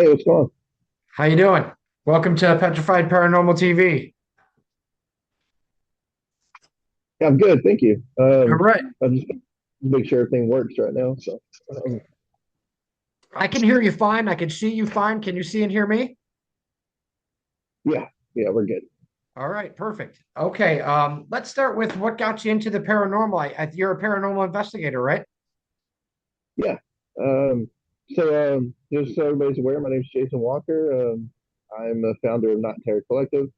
Hey, what's going on? How you doing? Welcome to Petrified Paranormal TV. Yeah, I'm good, thank you. All right. I just make sure everything works right now. So, I can hear you fine. I can see you fine. Can you see and hear me? yeah, yeah, we're good. All right, perfect. Okay, let's start with what got you into the paranormal. You're a paranormal investigator, right? Yeah. Just so everybody's aware, my name is Jason Walker. I'm a founder of Not Terror Collective.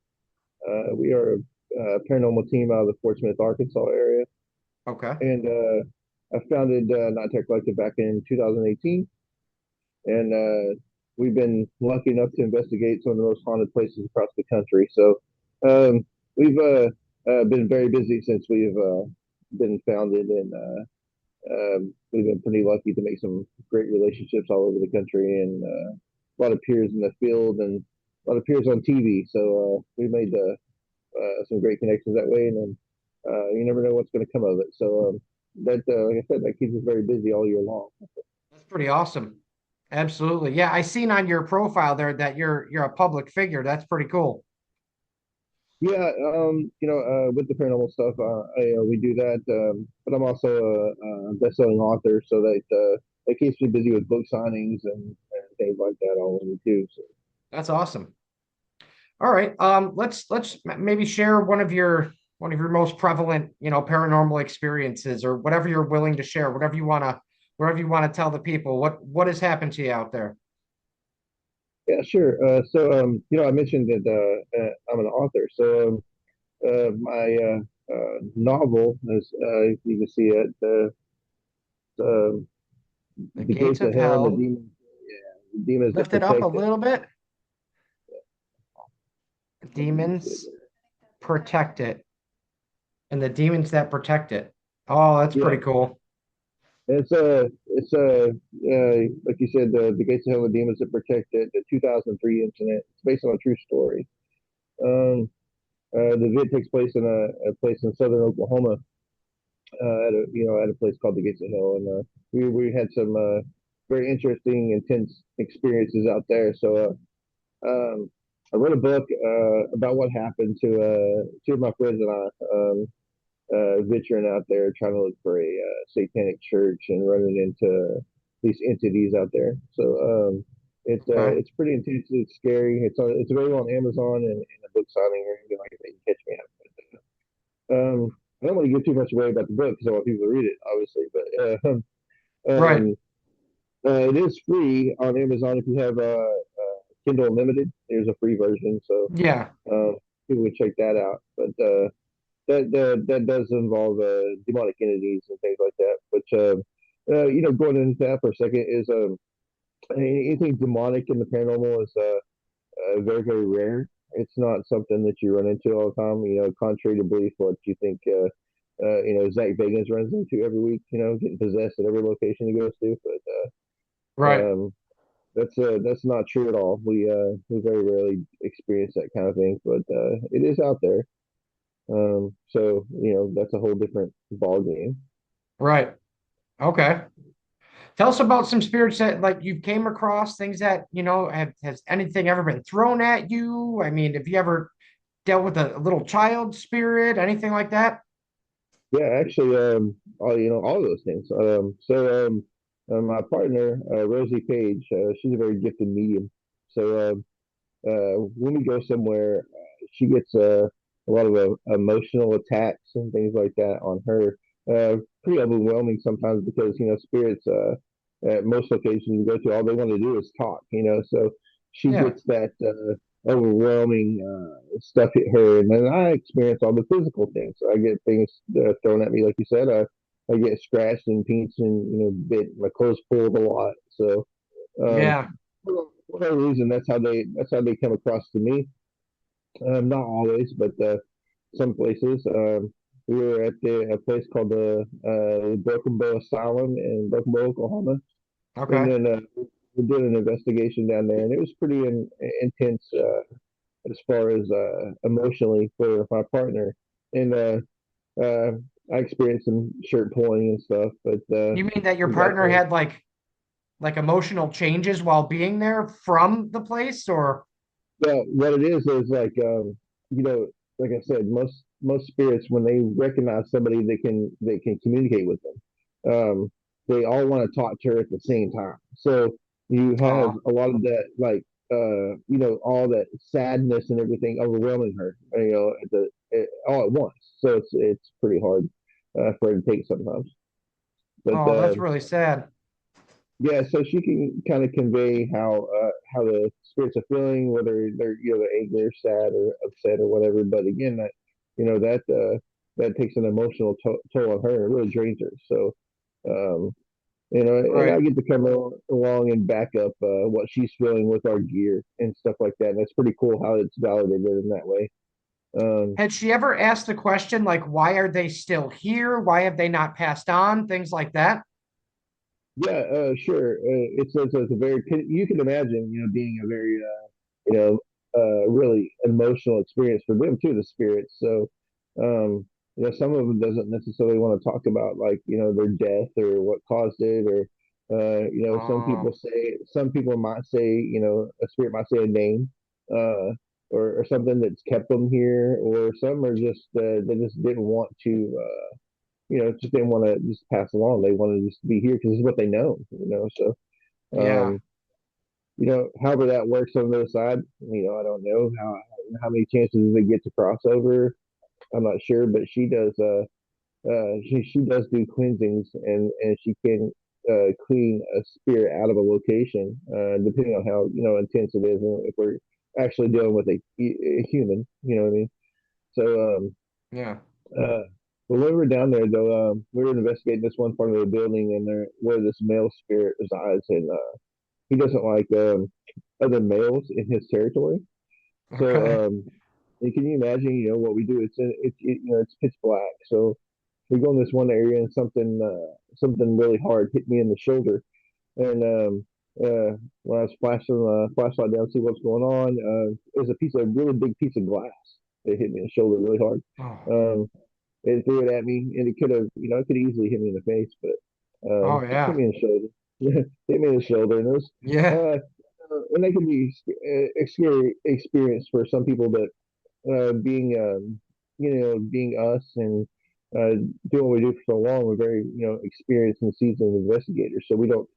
We are a paranormal team out of the Fort Smith, Arkansas area, Okay. and I founded Not Terror Collective back in 2018, and we've been lucky enough to investigate some of the most haunted places across the country. So we've been very busy since we've been founded, and we've been pretty lucky to make some great relationships all over the country, and a lot of peers in the field and a lot of peers on TV. So we made some great connections that way, and then you never know what's going to come of it. So like I said, that keeps us very busy all year long. That's pretty awesome. Absolutely. Yeah, I seen on your profile there that you're a public figure. That's pretty cool. Yeah, with the paranormal stuff, we do that. But I'm also a best-selling author, so that keeps me busy with book signings and things like that all over too. So That's awesome. All right. Let's maybe share one of your most prevalent, paranormal experiences or whatever you're willing to share, whatever you want to tell the people. What has happened to you out there? yeah, sure. I mentioned that I'm an author. So my novel, as you can see it, uh, The the gates gates of of hell and hell, the demons that lift it up a protect it. little bit. Let me see Demons protect it, and the demons that protect it. Oh, that's Yeah, pretty cool. like you said, the gates of hell and demons that protect it. The 2003 incident. It's based on a true story. Um, the event takes place in a place in southern Oklahoma, at a place called the Gates of Hell, and we had some very interesting, intense experiences out there. So I wrote a book about what happened to two of my friends and I. Venturing out there trying to look for a satanic church and running into these entities out there. So Okay. it's pretty intense. It's scary. It's available on Amazon and a book signing or anything like that. You can catch me out. I don't want to give too much away about the book because I want people to read it, obviously. But Right. it is free on Amazon if you have Kindle Unlimited. There's a free version, so Yeah. uh, people can check that out. But that does involve demonic entities and things like that. Which going into that for a second is anything demonic in the paranormal is very very rare. It's not something that you run into all the time. Contrary to belief, what you think. Zach Bagans runs into every week. Getting possessed at every location he goes to, but Right. that's not true at all. We very rarely experience that kind of thing, but it is out there. So that's a whole different ball game. Right. Okay. Tell us about some spirits that like you've came across, things that, has anything ever been thrown at you? I mean, have you ever dealt with a little child spirit, anything like that? Yeah, actually, all of those things. My partner, Rosie Page, she's a very gifted medium. So when we go somewhere, she gets a lot of emotional attacks and things like that on her. Pretty overwhelming sometimes because spirits at most locations we go to, all they want to do is talk. So she Yeah. gets that overwhelming stuff hit her, and then I experience all the physical things. So I get things thrown at me, like you said. I get scratched and pinched and bit. My clothes pulled a lot. So um, Yeah. for whatever reason, that's how they come across to me. Not always, but some places. We were at a place called the Broken Bow Asylum in Broken Bow, Oklahoma, and Okay. then we did an investigation down there, and it was pretty intense as far as emotionally for my partner. And uh, I experienced some shirt pulling and stuff, but You mean that your we got partner there. had like like emotional changes while being there from the place, or Well, what it is like you know, like I said, most spirits when they recognize somebody they can communicate with them, they all want to talk to her at the same time. So you have oh, a lot of that, like you know, all that sadness and everything overwhelming her, you know, all at once. So it's pretty hard for her to take sometimes. But oh, that's really sad. yeah, so she can kind of convey how the spirits are feeling, whether they're you know they're angry or sad or upset or whatever. But again, that you know that takes an emotional toll on her. It really drains her. So you know, and I Right. get to come along and back up what she's feeling with our gear and stuff like that. And that's pretty cool how it's validated in that way. Um, Had she ever asked the question like, why are they still here? Why have they not passed on? Things like that. yeah, sure. It's a very you can imagine you know being a very you know, really emotional experience for them too, the spirits. So, you know, some of them doesn't necessarily want to talk about like, you know, their death or what caused it, or, you know, Oh, some people might say, you know, a spirit might say a name, uh, or something that's kept them here, or some are just, they just didn't want to, you know, just didn't want to just pass along. They wanted to just be here because it's what they know, you know. So, yeah. um, you know, however that works on the other side, you know, I don't know how many chances they get to cross over. I'm not sure, but she does. She does do cleansings, and she can clean a spirit out of a location, depending on how you know intense it is, and if we're actually dealing with a human, you know what I mean. So, Yeah. uh, but when we were down there, though, we were investigating this one part of the building, and there where this male spirit resides, and he doesn't like other males in his territory. Okay. So and can you imagine, you know, what we do? You know, it's pitch black. So we go in this one area and something really hard hit me in the shoulder. And when I was flashing the flashlight down to see what's going on, it was a really big piece of glass that hit me in the shoulder really hard. Oh, Um, it threw it at me, and it could have, you know, it could easily hit me in the face, but oh hit yeah. me in the shoulder. Hit me in the shoulder, and it was, Yeah. and that can be a scary experience for some people, but being you know being us and doing what we do for so long, we're very you know experienced and seasoned investigators. So we don't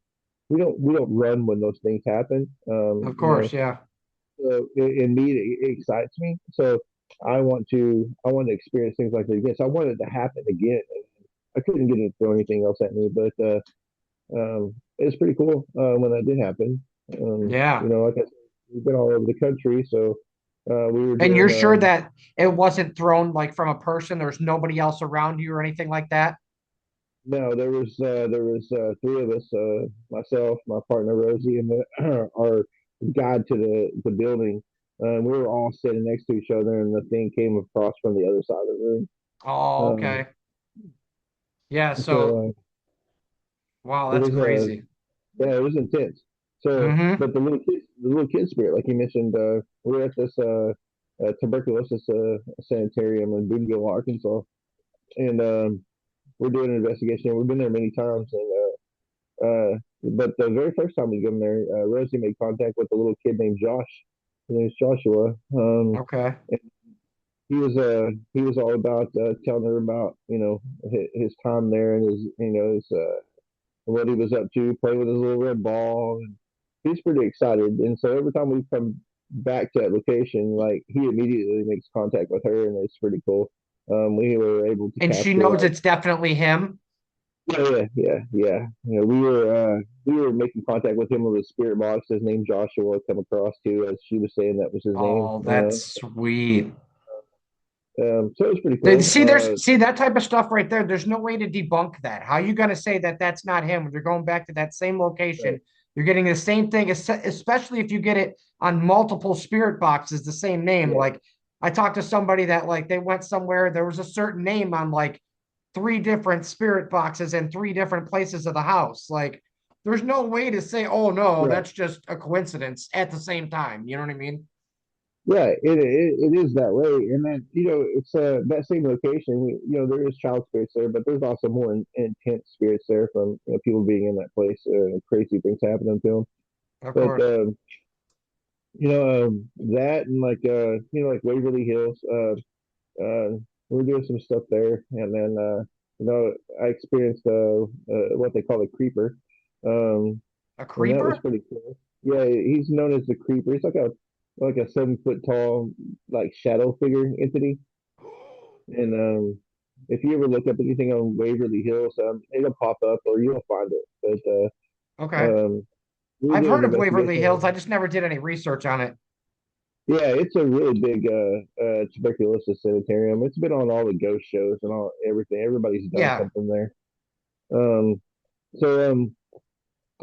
run when those things happen. Of You know, course. Yeah. so in me it excites me. So I want to experience things like that again. So I wanted it to happen again. I couldn't get it to throw anything else at me, but it was pretty cool when that did happen. You Yeah. know, like I said, we've been all over the country, so we were And you're doing sure that it wasn't thrown like from a person? There's nobody else around you or anything like that? no, there was three of us, myself, my partner Rosie, and our guide to the building. We were all sitting next to each other, and the thing came across from the other side of the room. Oh, Um, okay. Yeah. So, so wow, it that's was crazy. yeah, it was intense. So, Mm-hmm. but the little kid spirit, like you mentioned, we were at this tuberculosis sanitarium in Boonville, Arkansas, and we're doing an investigation. We've been there many times, and but the very first time we go in there, Rosie made contact with a little kid named Josh. His name's Joshua. Okay. And he was all about telling her about you know his time there and his you know his what he was up to, playing with his little red ball. And he's pretty excited. And so every time we come back to that location, like he immediately makes contact with her, and it's pretty cool. We were able to And she capture knows like it's definitely him. yeah. You know, we were making contact with him with a spirit box. His name Joshua come across too, as she was saying that was his name. Oh, that's sweet. So it was pretty They, cool. see, see that type of stuff right there. There's no way to debunk that. How are you going to say that that's not him when you're going back to that same Right, location? You're getting the same thing, especially if you get it on multiple spirit boxes, the same name. yeah, Like I talked to somebody that like they went somewhere, there was a certain name on like three different spirit boxes in three different places of the house. Like there's no way to say, oh no, right. that's just a coincidence at the same time. You know what I mean? Yeah, it is that way, and then it's that same location. There is child spirits there, but there's also more intense spirits there from people being in that place, crazy things happening to them. Of But course. that and like Waverly Hills, we're doing some stuff there, and then I experienced what they call a creeper, um, A and that was creeper? pretty cool. Yeah, he's known as the creeper. He's like a 7 foot tall like shadow figure entity, and if you ever look up anything on Waverly Hills, it'll pop up or you'll find it. But Okay. we I've did heard an of Waverly investigation Hills. I on. just never did any research on it. Yeah, it's a really big tuberculosis sanitarium. It's been on all the ghost shows and all everything. Everybody's done Yeah. something there. Um, so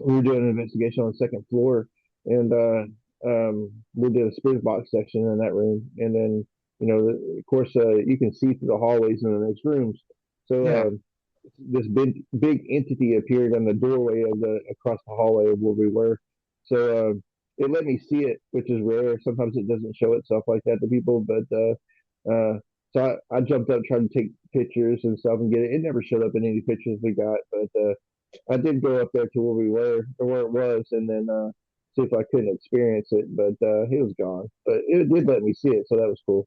we were doing an investigation on the second floor, and we did a spirit box section in that room, and then of course, you can see through the hallways in the next rooms. So Yeah. this big entity appeared in the doorway of the across the hallway of where we were. So it let me see it, which is rare. Sometimes it doesn't show itself like that to people, but so I jumped up trying to take pictures and stuff and get it. It never showed up in any pictures we got, but I did go up there to where we were or where it was, and then see if I couldn't experience it, but it was gone. But it did let me see it, so that was cool.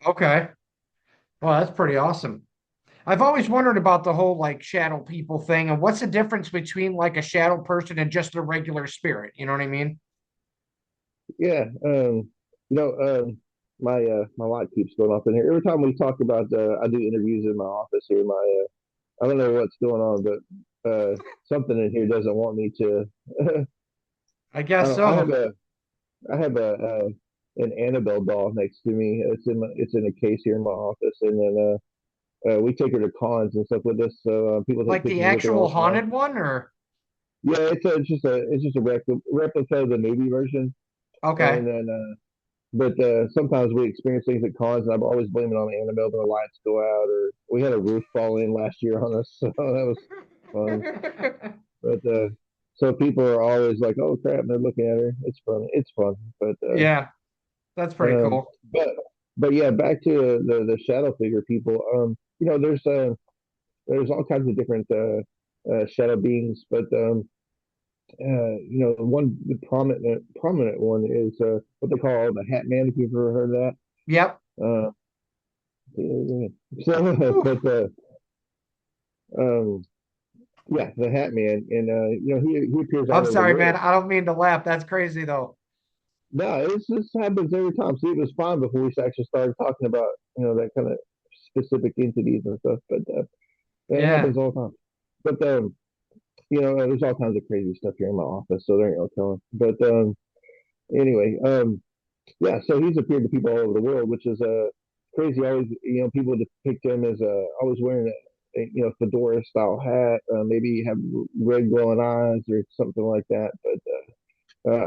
Okay. Well, that's pretty awesome. I've always wondered about the whole like shadow people thing and what's the difference between like a shadow person and just a regular spirit? You know what I mean? Yeah, you know, my light keeps going off in here every time we talk about. I do interviews in my office here. I don't know what's going on, but something in here doesn't want me to. I I guess don't. I have so. a I have an Annabelle doll next to me. It's in a case here in my office, and then we take her to cons and stuff with us. So people take Like the pictures with her actual all the time. haunted one or Yeah, it's just a replica of the movie version, okay. and then but sometimes we experience things at cons, and I'm always blaming it on Annabelle when the lights go out, or we had a roof fall in last year on us, so that was fun. But so people are always like, "Oh crap!" And they're looking at her. It's fun. It's fun. But Yeah, that's pretty um, cool. but but yeah, back to the shadow figure people. There's all kinds of different shadow beings, but one the prominent one is what they call the Hat Man. If you've ever heard of Yep. that, so Whew. but um, yeah, the Hat Man, and he appears I'm all over the sorry, man. world. I don't mean to laugh. That's crazy though. No, this happens every time. See, it was fine before we actually started talking about that kind of specific entities and stuff, but it Yeah. happens all the time. But there's all kinds of crazy stuff here in my office, so there ain't no telling. But anyway, yeah, so he's appeared to people all over the world, which is crazy. Always, people depict him as always wearing a fedora style hat, maybe have red glowing eyes or something like that. But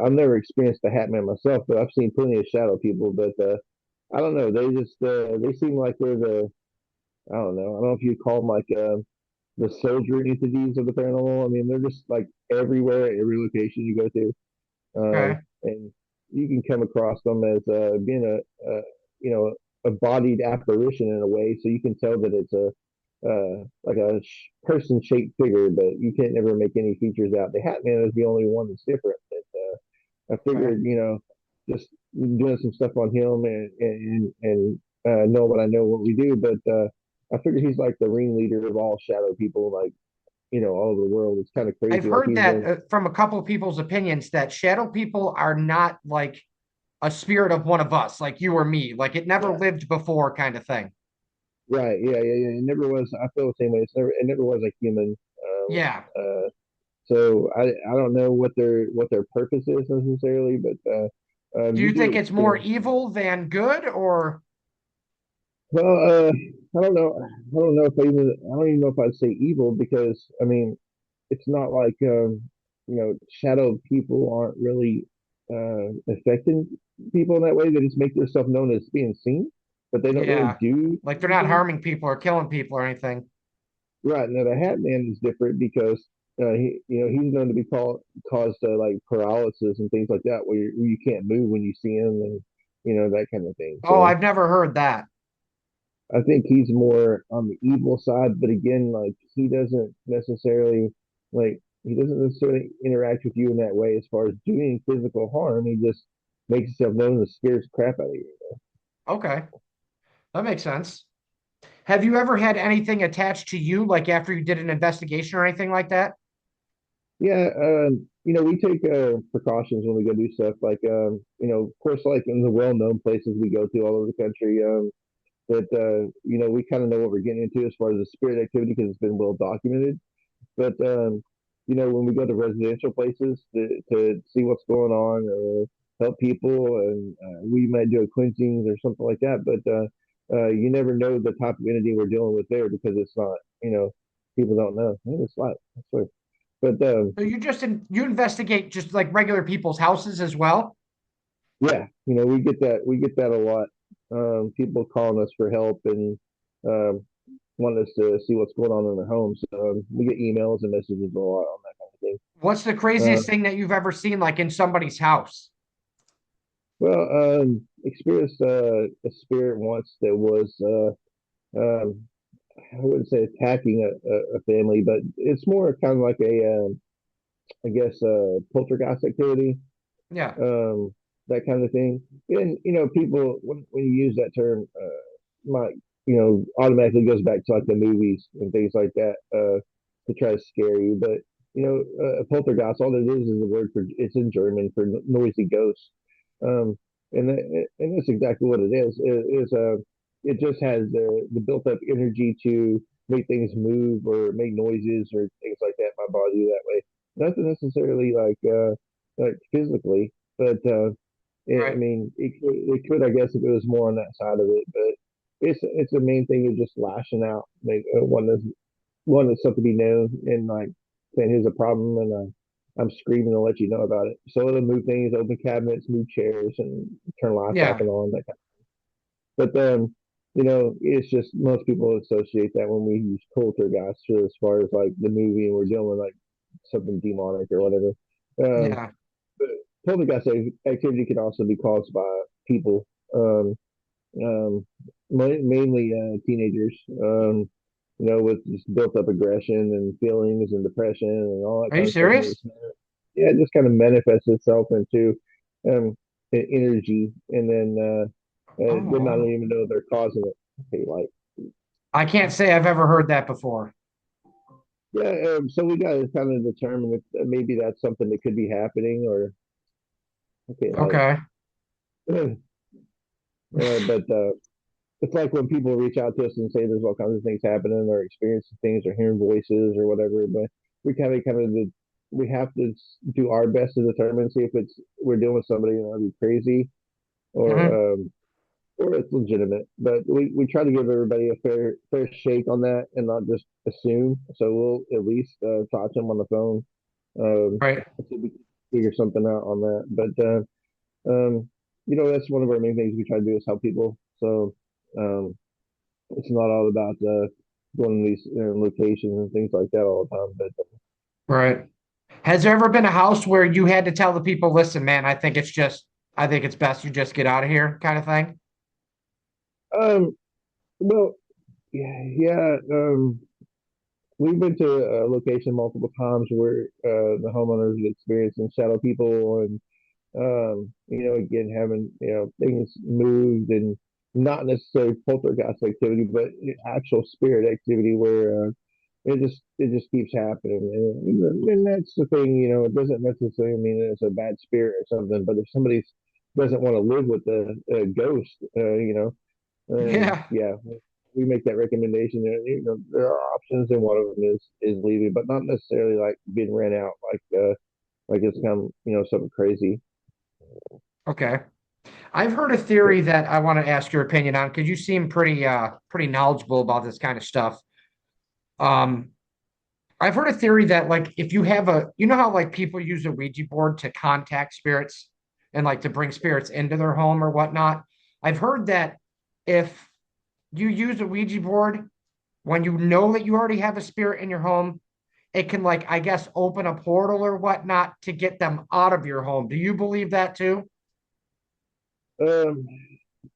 I've never experienced the Hat Man myself, but I've seen plenty of shadow people. But I don't know, they seem like they're the I don't know. I don't know if you call them like the soldier entities of the paranormal. I mean, they're just like everywhere, at every location you go to. Okay. And you can come across them as being you know a bodied apparition in a way, so you can tell that it's a like a person shaped figure, but you can't never make any features out. The Hat Man is the only one that's different. I Okay. figured, just doing some stuff on him and know what I know what we do, but I figured he's like the ringleader of all shadow people, like all over the world. It's kind of I've crazy. Like heard he's that been, from a couple of people's opinions that shadow people are not like a spirit of one of us, like you or me. Like it never yeah, lived before, kind of thing. right, yeah. It never was. I feel the same way. It never was a human. Yeah. So I don't know what their purpose is necessarily, but Do you you do think it's more experience. evil than good, or Well, I don't know. I don't even know if I'd say evil because I mean, it's not like shadow people aren't really affecting people in that way. They just make themselves known as being seen, but they don't really yeah, do like they're not anything. harming people or killing people or anything? Right now, the Hat Man is different because he's known to be caused like paralysis and things like that, where you can't move when you see him, that kind of thing. Oh, So I've never heard that. I think he's more on the evil side, but again, like he doesn't necessarily interact with you in that way as far as doing physical harm. He just makes himself known and scares the crap out of you. Okay, that makes sense. Have you ever had anything attached to you, like after you did an investigation or anything like that? Yeah, we take precautions when we go do stuff. Like, of course, like in the well-known places we go to all over the country, that we kind of know what we're getting into as far as the spirit activity because it's been well documented. But when we go to residential places to see what's going on or help people, and we might do a cleansings or something like that. But you never know the type of entity we're dealing with there because it's not, people don't know. Hey, it's like, I swear. But So you investigate just like regular people's houses as well? yeah, we get that a lot. People calling us for help and um, wanting us to see what's going on in their homes. We get emails and messages a lot on that kind of thing. What's the Uh, craziest thing that you've ever seen, like in somebody's house? experienced a spirit once that was I wouldn't say attacking a family, but it's more kind of like I guess poltergeist activity, Yeah, um, that kind of thing. And people when you use that term, might automatically goes back to like the movies and things like that to try to scare you. But a poltergeist, all it is a word for it's in German for noisy ghost, um, and that's exactly what it is. It just has the built up energy to make things move or make noises or things like that. My body that way, nothing necessarily like physically, but I right. mean, it could, I guess, if it was more on that side of it, but it's the main thing is just lashing out, like one that's something to be known and like saying here's a problem and I'm screaming to let you know about it. So it'll move things, open cabinets, move chairs, and turn lights off Yeah, and on. That kind but then, it's just most people associate that when we use poltergeist as far as like the movie and we're dealing with like something demonic or whatever. Um, yeah. but poltergeist activity can also be caused by people, um, um, mainly teenagers, with just built up aggression and feelings and depression and all that Are you kind of stuff. And serious? it just kind of manifests itself into um, energy, and then Oh, they might not wow. even know they're causing it. Okay, like, I can't say I've ever heard that before. yeah, so we got to kind of determine if maybe that's something that could be happening, or okay, like, Okay. but it's like when people reach out to us and say there's all kinds of things happening or experiencing things or hearing voices or whatever, but we we have to do our best to determine see if it's we're dealing with somebody be crazy Mhm. or or it's legitimate. But we try to give everybody a fair shake on that and not just assume. So we'll at least talk to them on the phone, Right. see if we can figure something out on that. But that's one of our main things we try to do is help people. So um, it's not all about going to these locations and things like that all the time. But Right. Has there ever been a house where you had to tell the people, listen, man, I think it's best you just get out of here, kind of thing? well, yeah. We've been to a location multiple times where the homeowners experiencing shadow people and again having things moved and not necessarily poltergeist activity, but actual spirit activity where it just keeps happening, and that's the thing. It doesn't necessarily mean it's a bad spirit or something, but if somebody doesn't want to live with a ghost, Yeah. yeah, we make that recommendation. There are options, and one of them is leaving, but not necessarily like being rent out, like it's kind of something crazy. Okay. I've heard a theory that I want to ask your opinion on because you seem pretty knowledgeable about this kind of stuff. Um, I've heard a theory that like if you have you know how like people use a Ouija board to contact spirits and like to bring spirits into their home or whatnot. I've heard that if you use a Ouija board when you know that you already have a spirit in your home, it can like I guess open a portal or whatnot to get them out of your home. Do you believe that too? Um,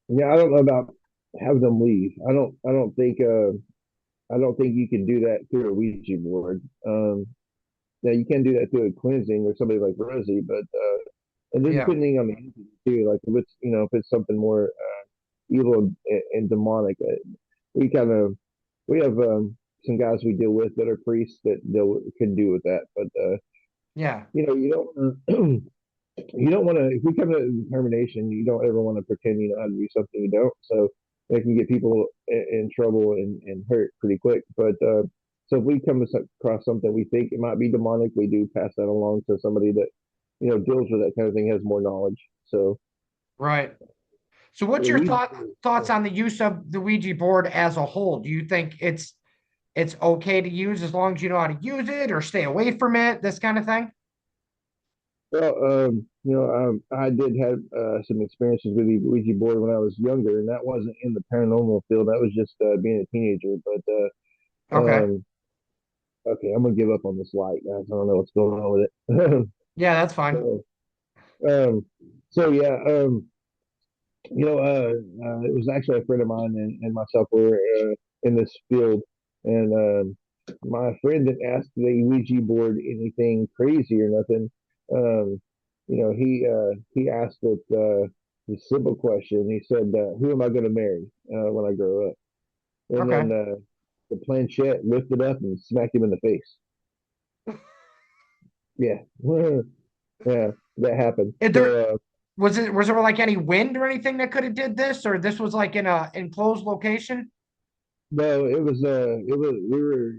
yeah, I don't know about having them leave. I don't think you can do that through a Ouija board. Now you can do that through a cleansing or somebody like Rosie, but and then Yeah. depending on the entity too, like if it's if it's something more evil and demonic, we kind of we have some guys we deal with that are priests that deal can do with that, but Yeah. you don't you don't want to if we come to a determination, you don't ever want to pretend you know how to do something you don't. So it can get people in trouble and hurt pretty quick. But so if we come across something we think it might be demonic, we do pass that along to somebody that deals with that kind of thing, has more knowledge. So Right. So what's yeah, your we thoughts on the use of the Ouija board as a whole? Do you think it's okay to use as long as you know how to use it or stay away from it, this kind of thing? well, I did have some experiences with the Ouija board when I was younger, and that wasn't in the paranormal field. That was just being a teenager. But Okay. okay, I'm gonna give up on this light, guys. I don't know what's going on with it. Yeah, that's fine. so, um, so yeah, it was actually a friend of mine and myself were in this field, and my friend didn't ask the Ouija board anything crazy or nothing. Um, he asked it the simple question. He said, "Who am I going to marry when I grow up?" And then Okay. the planchette lifted up and smacked him in the face. Yeah, yeah, that happened. Is there So was there like any wind or anything that could have did this, or this was like in a enclosed location? no, it was we were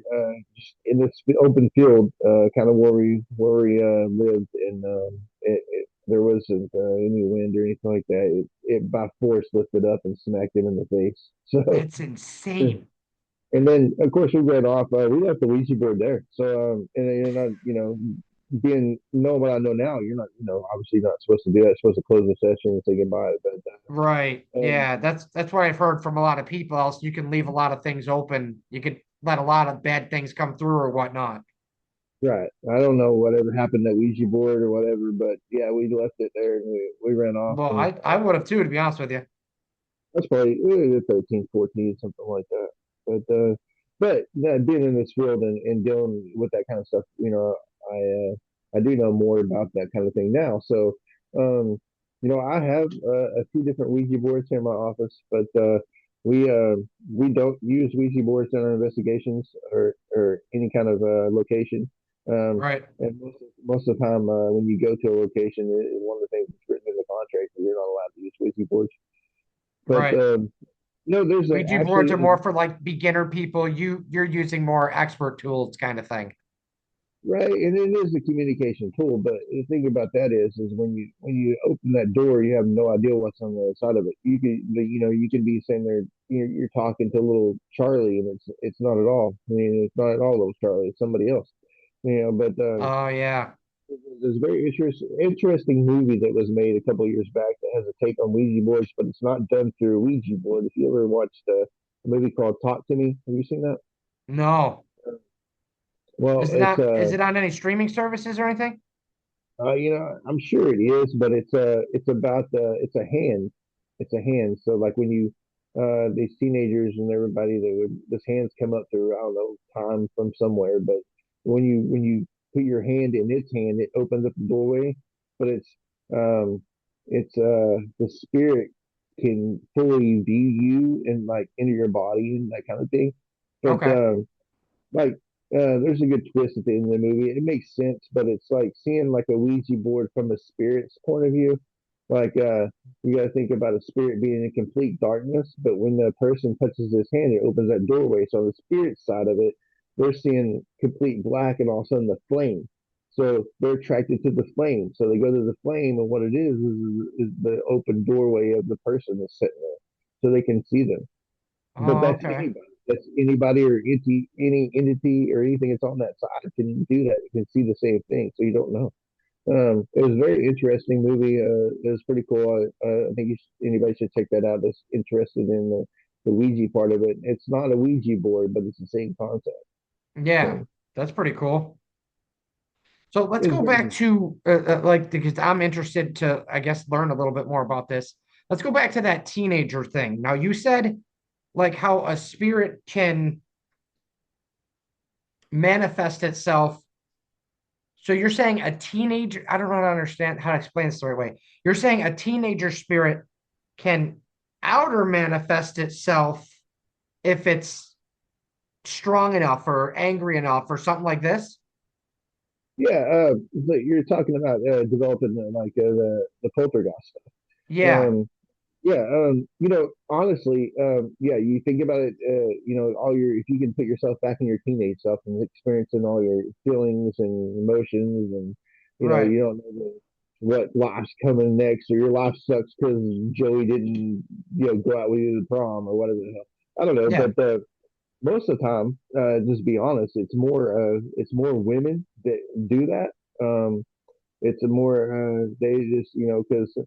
just in this open field, kind of where we lived, and there wasn't any wind or anything like that. It by force lifted up and smacked him in the face. So, That's insane. and then of course we ran off. We left the Ouija board there. So, and you're not, being knowing what I know now, you're not, obviously not supposed to do that. You're supposed to close the session and say goodbye. But Right. um, Yeah, that's what I've heard from a lot of people. Else you can leave a lot of things open. You could let a lot of bad things come through or whatnot. right. I don't know whatever happened at Ouija board or whatever, but yeah, we left it there and we ran off. Well, And I would have too, to be honest with you. that's probably 13, 14, something like that. But yeah, being in this field and dealing with that kind of stuff, I do know more about that kind of thing now. So, I have a few different Ouija boards here in my office, but we don't use Ouija boards in our investigations or any kind of location. Right. And most of the time, when you go to a location, one of the things that's written in the contract is you're not allowed to use Ouija boards. But Right. there's Ouija boards are actually more for like beginner people. You're using more expert tools kind of thing. right, and it is a communication tool. But the thing about that is when you open that door, you have no idea what's on the other side of it. You can be sitting there, you're talking to little Charlie, and it's not at all. I mean, it's not at all little Charlie. It's somebody else. But Oh yeah. there's a very interesting movie that was made a couple of years back that has a take on Ouija boards, but it's not done through a Ouija board. If you ever watched a movie called Talk to Me, have you seen that? No. Well, Is it it's not is it on any streaming services or anything? I'm sure it is, but it's about it's a hand, it's a hand. So like when you these teenagers and everybody, this hands come up through I don't know time from somewhere, but when you put your hand in its hand, it opens up the doorway, but um the spirit can fully view you and like enter your body and that kind of thing. But Okay. like there's a good twist at the end of the movie. It makes sense, but it's like seeing like a Ouija board from a spirit's point of view. Like you got to think about a spirit being in complete darkness, but when the person touches his hand, it opens that doorway. So on the spirit side of it, they're seeing complete black, and all of a sudden the flame. So they're attracted to the flame. So they go to the flame, and what it is the open doorway of the person that's sitting there, so they can see them. But Oh, okay. that's anybody or any entity or anything that's on that side can do that. You can see the same thing, so you don't know. It was a very interesting movie. It was pretty cool. I think anybody should check that out that's interested in the Ouija part of it. It's not a Ouija board, but it's the same concept. Yeah, So that's pretty cool. So let's it's go back very to like because I'm interested to, I guess, learn a little bit more about this. let's go back to that teenager thing. Now you said like how a spirit can manifest itself. So you're saying a teenager, I don't know how to understand how to explain this the right way. You're saying a teenager spirit can outer manifest itself if it's strong enough or angry enough or something like this? Yeah, but you're talking about developing the poltergeist stuff. Yeah, Yeah, honestly, yeah, you think about it, all your, if you can put yourself back in your teenage self and experiencing all your feelings and emotions, and, right. you don't know what life's coming next, or your life sucks because Joey didn't, go out with you to prom or whatever the hell. I don't know, Yeah, but most of the time, just be honest, it's more women that do that. It's a more, they just, because,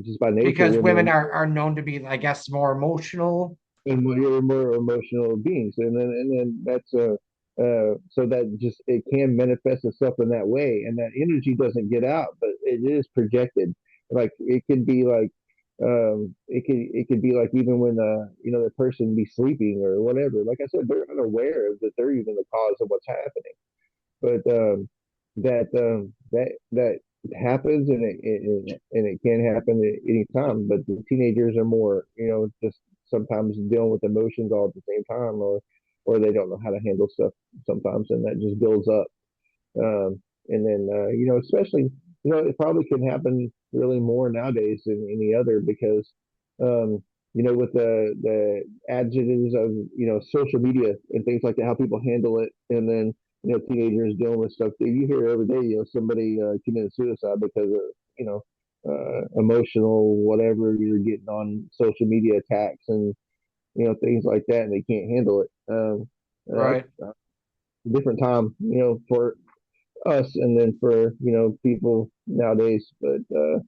just by nature, because women women are are known to be, I guess, more emotional. and you're more emotional beings, and then that's so that just it can manifest itself in that way, and that energy doesn't get out, but it is projected. Like it could be like it could be like even when the person be sleeping or whatever. Like I said, they're unaware that they're even the cause of what's happening, but that happens, and it can happen at any time. But the teenagers are more, just sometimes dealing with emotions all at the same time, or they don't know how to handle stuff sometimes, and that just builds up. And then especially, it probably can happen really more nowadays than any other, because with the adjectives of social media and things like that, how people handle it, and then teenagers dealing with stuff that you hear every day. Somebody committed suicide because of emotional whatever you're getting on social media attacks, and things like that, and they can't handle it. Right. That's a different time, for us, and then for people nowadays. But a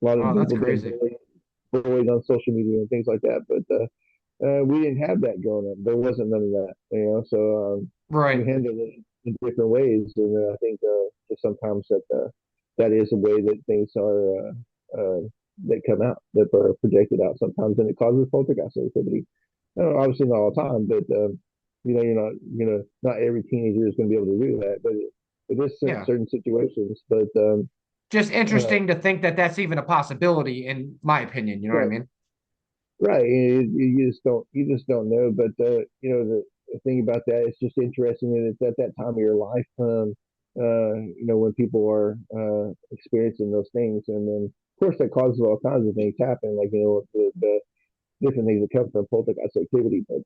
lot of Oh, that's people being crazy. bullied on social media and things like that. But we didn't have that growing up. There wasn't none of that, so we Right. handled it in different ways, and I think just sometimes that is a way that things are that come out, that are projected out sometimes, and it causes poltergeist activity. Obviously not all the time, but not every teenager is going to be able to do that, but it is Yeah. certain situations. But Just uh, interesting to think that that's even a possibility, in my opinion. You know what I right, mean? right, you just don't know. But the thing about that, it's just interesting that it's at that time of your life, when people are experiencing those things, and then of course that causes all kinds of things happen, like the different things that come from poltergeist activity. But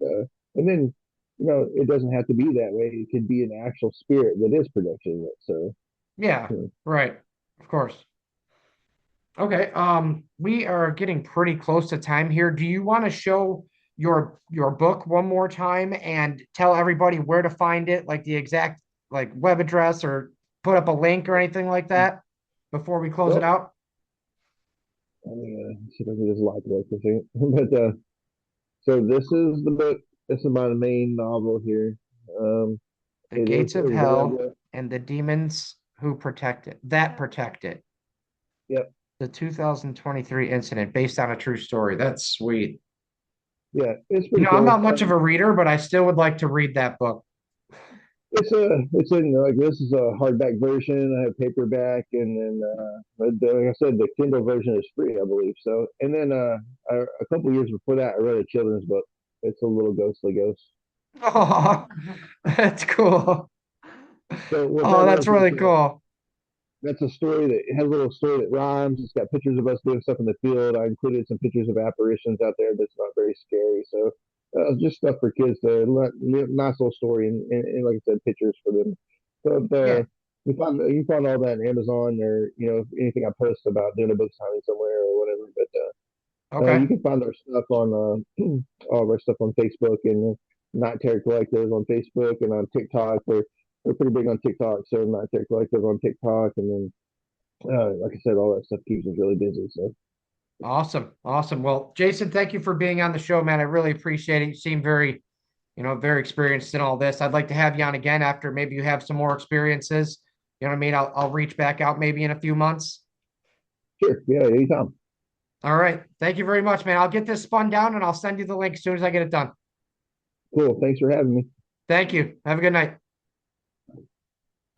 and then it doesn't have to be that way. It could be an actual spirit that is projecting it. So Yeah. Right. Of course. Okay. We are getting pretty close to time here. Do you want to show your book one more time and tell everybody where to find it, like the exact like web address, or put up a link or anything like that before we close it well, out? I mean, see if I can just like this, but so this is the book. This is my main novel here. Um, The it is Gates of Hell available. and the Demons Who Protect It. That Protect It. Yep. The 2023 incident based on a true story. That's sweet. Yeah, it's You pretty know, I'm not cool. much of a reader, but I still would like to read that book. It's in like, this is a hardback version. I have paperback, and then like I said, the Kindle version is free, I believe. So, and then a couple years before that, I read a children's book. It's a little ghostly ghost. Oh, that's cool. So what Oh, that that's is, really cool. that's a story that it has a little story that rhymes. It's got pictures of us doing stuff in the field. I included some pictures of apparitions out there that's not very scary. So just stuff for kids to nice little story, and like I said, pictures for them. So Yeah. you find all that on Amazon, or anything I post about doing a book signing somewhere or whatever. But you Okay. can find our stuff on all of our stuff on Facebook, and Night Terror Collective on Facebook, and on TikTok. We're pretty big on TikTok, so Night Terror Collective on TikTok, and then like I said, all that stuff keeps us really busy. So Awesome. Awesome. Well, Jason, thank you for being on the show, man. I really appreciate it. You seem very, very experienced in all this. I'd like to have you on again after maybe you have some more experiences. You know what I mean? I'll reach back out maybe in a few months. sure, yeah, anytime. All right. Thank you very much, man. I'll get this spun down and I'll send you the link as soon as I get it done. Cool. Thanks for having me. Thank you. Have a good night.